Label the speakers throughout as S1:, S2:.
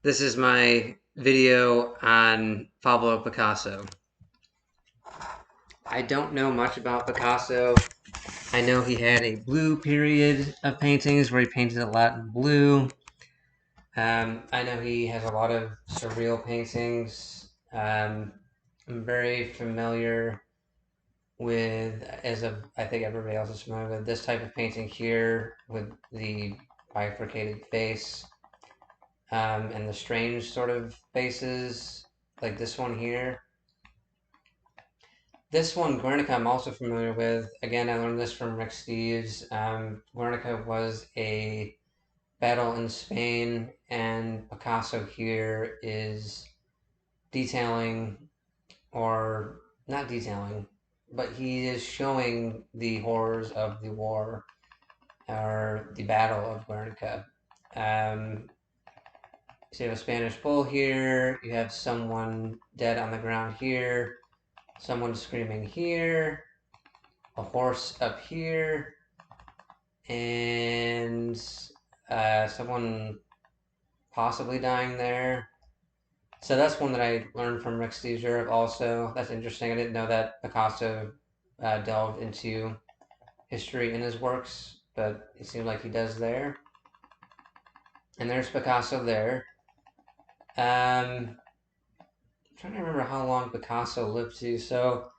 S1: This is my video on Pablo Picasso. I don't know much about Picasso. I know he had a blue period of paintings where he painted a lot in blue. I know he has a lot of surreal paintings. I'm very familiar with, I think everybody else is familiar with, this type of painting here with the bifurcated face. And the strange sort of faces, like this one here. This one, Guernica, I'm also familiar with. Again, I learned this from Rick Steves. Guernica was a battle in Spain, and Picasso here is detailing, or not detailing, but he is showing the horrors of the war, or the Battle of Guernica. Um, So you have a Spanish bull here, you have someone dead on the ground here, someone screaming here, a horse up here, and someone possibly dying there. So that's one that I learned from Rick Steves also. That's interesting. I didn't know that Picasso delved into history in his works, but it seems like he does there. And there's Picasso there. I'm trying to remember how long Picasso lived to. So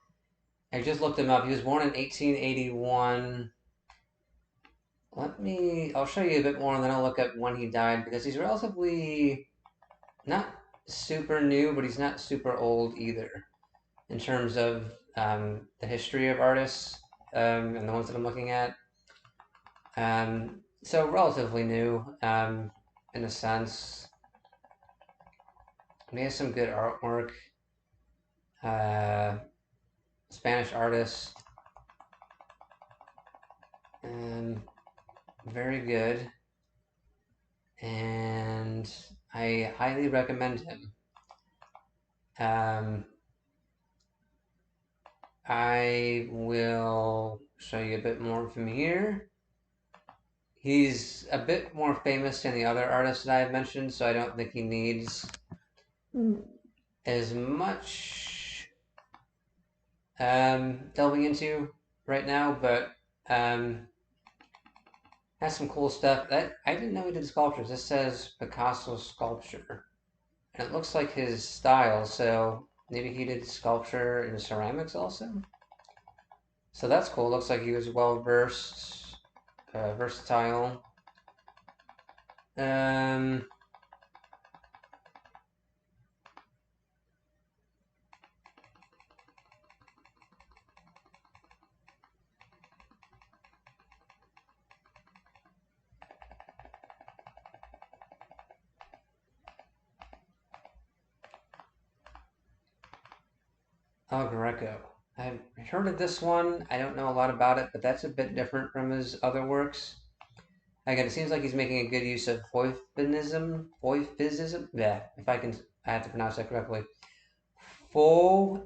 S1: I just looked him up. He was born in 1881. I'll show you a bit more and then I'll look up when he died because he's relatively not super new, but he's not super old either in terms of the history of artists and the ones that I'm looking at. So relatively new in a sense. He has some good artwork. Uh, Spanish artist. Very good. And I highly recommend him. I will show you a bit more from here. He's a bit more famous than the other artists that I've mentioned, so I don't think he needs as much delving into right now, but has some cool stuff. That I didn't know he did sculptures. This says Picasso sculpture, and it looks like his style. So maybe he did sculpture in ceramics also. So that's cool. Looks like he was well versed, versatile. Um, El Greco. I've heard of this one. I don't know a lot about it, but that's a bit different from his other works. Again, it seems like he's making a good use of Foifism. Yeah, if I have to pronounce that correctly. Fauvism.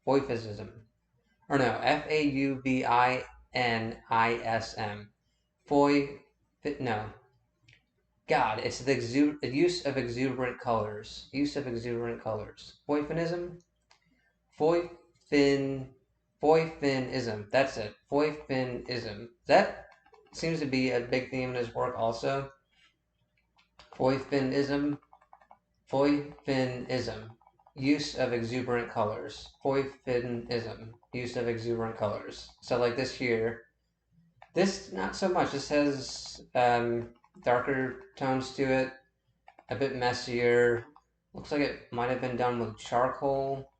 S1: Foifism. Or no, Fauvinism. Foy, no. God, it's the use of exuberant colors. Use of exuberant colors. Foifinism? Foifin. Foifinism. That's it. Foifinism. That seems to be a big theme in his work also. Foifinism. Foifinism. Use of exuberant colors. Foifinism. Use of exuberant colors. So like this here. This, not so much. This has darker tones to it. A bit messier. Looks like it might have been done with charcoal.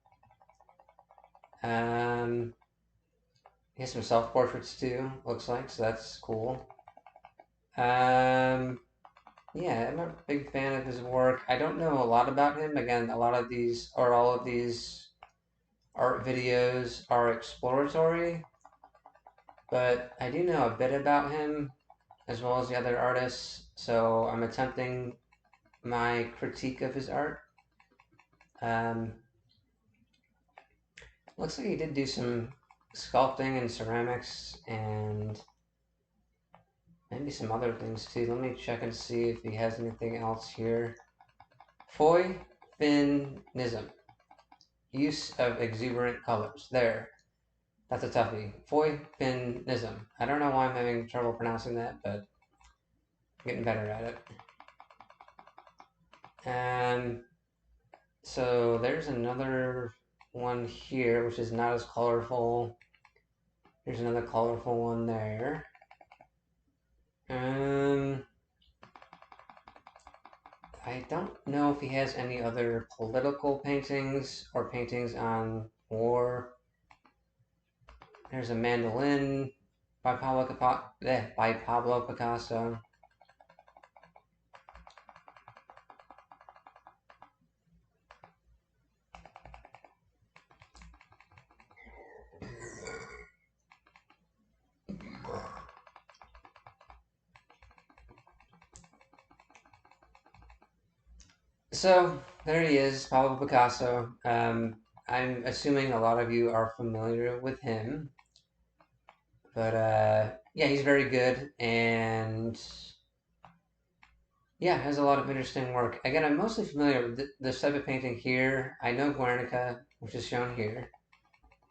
S1: He has some self-portraits too, looks like, so that's cool. Yeah, I'm a big fan of his work. I don't know a lot about him. Again, a lot of these, or all of these art videos are exploratory, but I do know a bit about him as well as the other artists, so I'm attempting my critique of his art. Um, Looks like he did do some sculpting and ceramics and maybe some other things too. Let me check and see if he has anything else here. Foy-finism. Use of exuberant colors. There. That's a toughie. Foy-finism. I don't know why I'm having trouble pronouncing that, but I'm getting better at it. So there's another one here, which is not as colorful. There's another colorful one there. I don't know if he has any other political paintings or paintings on war. There's a mandolin by Pablo Picasso. So there he is, Pablo Picasso. I'm assuming a lot of you are familiar with him, but yeah, he's very good, and yeah, has a lot of interesting work. Again, I'm mostly familiar with this type of painting here. I know Guernica, which is shown here,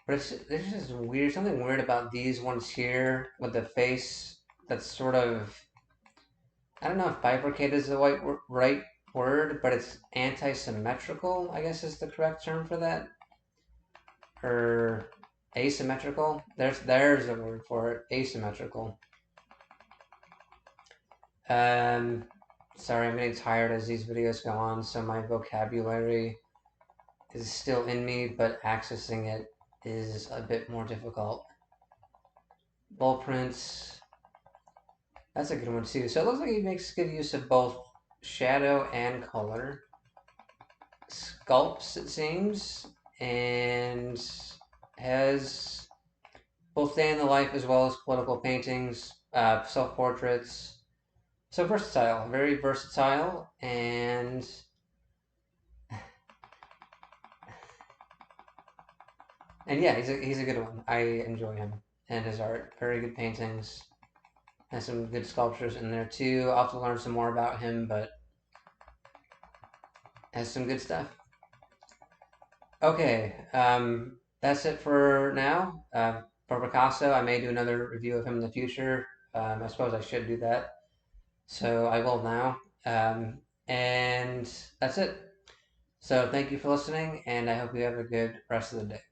S1: but there's just weird, something weird about these ones here with the face that's sort of, I don't know if bifurcated is the right word, but it's anti-symmetrical, I guess is the correct term for that, or asymmetrical. There's a word for it, asymmetrical. Sorry, I'm getting tired as these videos go on, so my vocabulary is still in me, but accessing it is a bit more difficult. Bull prints, that's a good one too. So it looks like he makes good use of both shadow and color. Sculpts, it seems, and has both day in the life as well as political paintings, self-portraits. So versatile, very versatile, and yeah, he's a good one. I enjoy him and his art. Very good paintings. Has some good sculptures in there too. I'll have to learn some more about him, but has some good stuff. Okay, that's it for now. For Picasso, I may do another review of him in the future. I suppose I should do that. So I will now. And that's it. So thank you for listening, and I hope you have a good rest of the day.